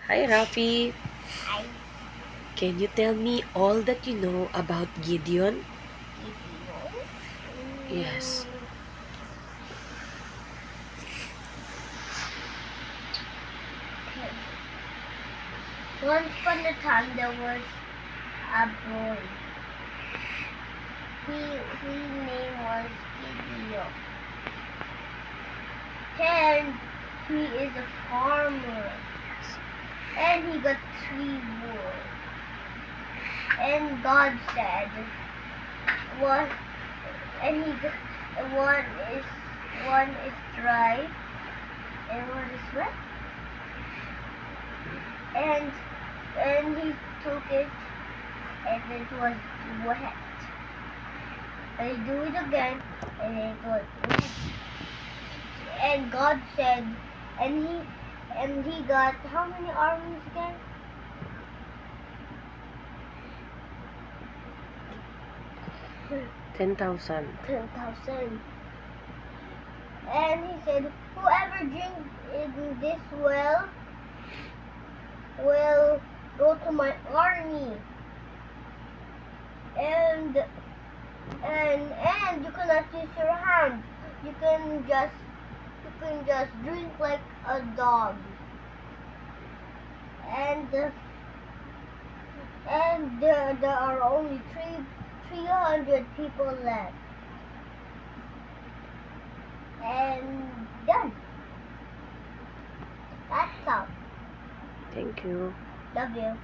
Hi, Rafi. I Can you tell me all that you know about Gideon? video. Yes. Okay. Once upon a time there was a boy. His name was Gideon. And he is a farmer. And he got 3 wolves. And God said, what? And he got, one is one is dry and one is wet. And he took it and it was wet. And he do it again and it was wet. And God said, and he got how many armies again? 10,000. 10,000. And he said, whoever drinks in this well will go to my army. And you cannot use your hands. You can just drink like a dog. And there are only 300 people left. And done. That's all. Thank you. Love you.